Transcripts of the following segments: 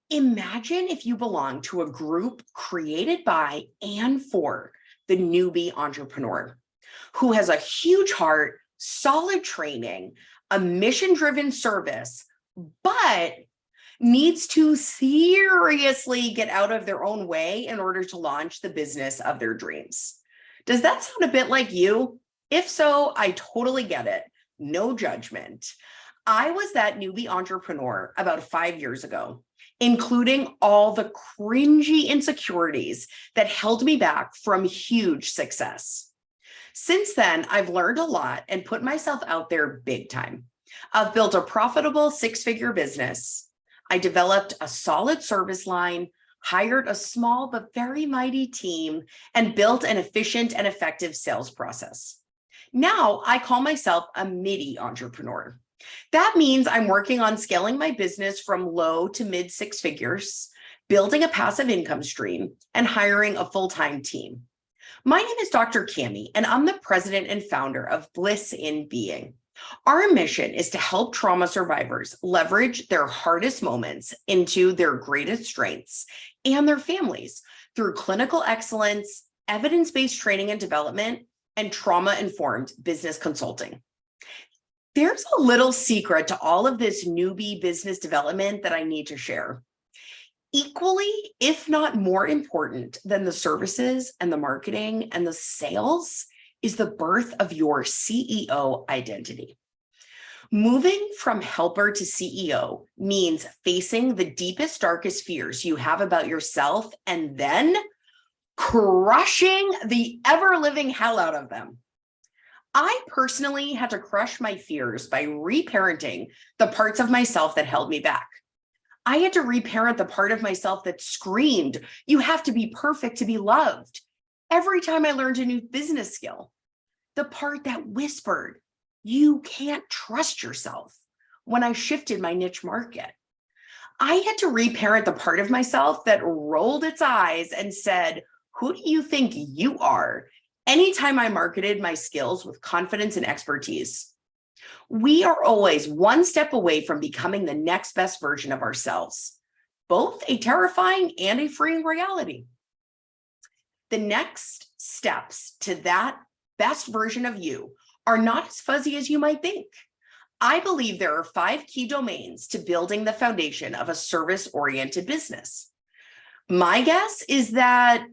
Imagine if you belong to a group created by and for the newbie entrepreneur who has a huge heart, solid training, a mission-driven service, but needs to seriously get out of their own way in order to launch the business of their dreams. Does that sound a bit like you? If so, I totally get it. No judgment. I was that newbie entrepreneur about 5 years ago, including all the cringy insecurities that held me back from huge success. Since then, I've learned a lot and put myself out there big time. I've built a profitable six-figure business. I developed a solid service line, hired a small but very mighty team, and built an efficient and effective sales process. Now I call myself a midi entrepreneur. That means I'm working on scaling my business from low to mid six figures, building a passive income stream, and hiring a full-time team. My name is Dr. Cammy, and I'm the president and founder of Bliss in Being. Our mission is to help trauma survivors leverage their hardest moments into their greatest strengths and their families through clinical excellence, evidence-based training and development, and trauma-informed business consulting. There's a little secret to all of this newbie business development that I need to share. Equally, if not more important than the services and the marketing and the sales, is the birth of your CEO identity. Moving from helper to CEO means facing the deepest, darkest fears you have about yourself and then crushing the ever-living hell out of them. I personally had to crush my fears by reparenting the parts of myself that held me back. I had to reparent the part of myself that screamed, "You have to be perfect to be loved," every time I learned a new business skill. The part that whispered, "You can't trust yourself," when I shifted my niche market. I had to reparent the part of myself that rolled its eyes and said, "Who do you think you are?" anytime I marketed my skills with confidence and expertise. We are always one step away from becoming the next best version of ourselves, both a terrifying and a freeing reality. The next steps to that best version of you are not as fuzzy as you might think. I believe there are 5 key domains to building the foundation of a service-oriented business. My guess is that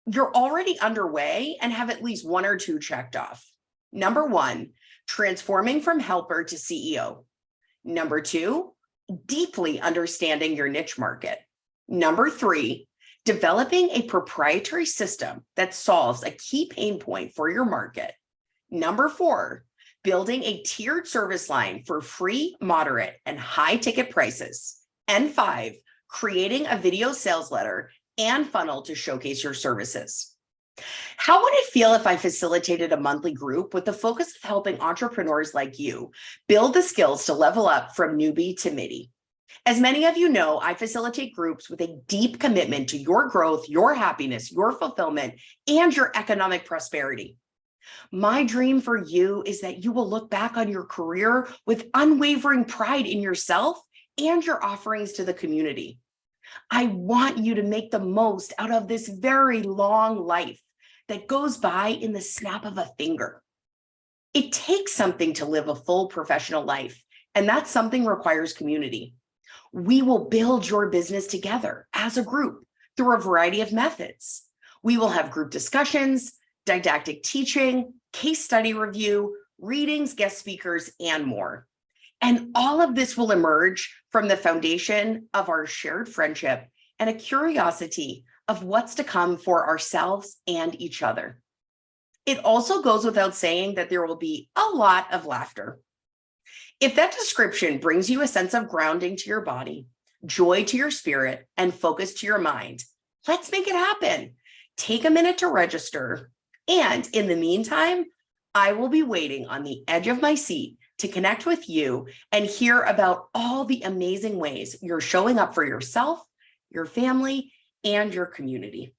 you're already underway and have at least 1 or 2 checked off. Number 1, transforming from helper to CEO. Number 2, deeply understanding your niche market. Number 3, developing a proprietary system that solves a key pain point for your market. Number 4, building a tiered service line for free, moderate, and high ticket prices. And 5, creating a video sales letter and funnel to showcase your services. How would it feel if I facilitated a monthly group with the focus of helping entrepreneurs like you build the skills to level up from newbie to midi? As many of you know, I facilitate groups with a deep commitment to your growth, your happiness, your fulfillment, and your economic prosperity. My dream for you is that you will look back on your career with unwavering pride in yourself and your offerings to the community. I want you to make the most out of this very long life that goes by in the snap of a finger. It takes something to live a full professional life, and that something requires community. We will build your business together as a group through a variety of methods. We will have group discussions, didactic teaching, case study review, readings, guest speakers, and more. And all of this will emerge from the foundation of our shared friendship and a curiosity of what's to come for ourselves and each other. It also goes without saying that there will be a lot of laughter. If that description brings you a sense of grounding to your body, joy to your spirit, and focus to your mind, let's make it happen. Take a minute to register. And in the meantime, I will be waiting on the edge of my seat to connect with you and hear about all the amazing ways you're showing up for yourself, your family, and your community.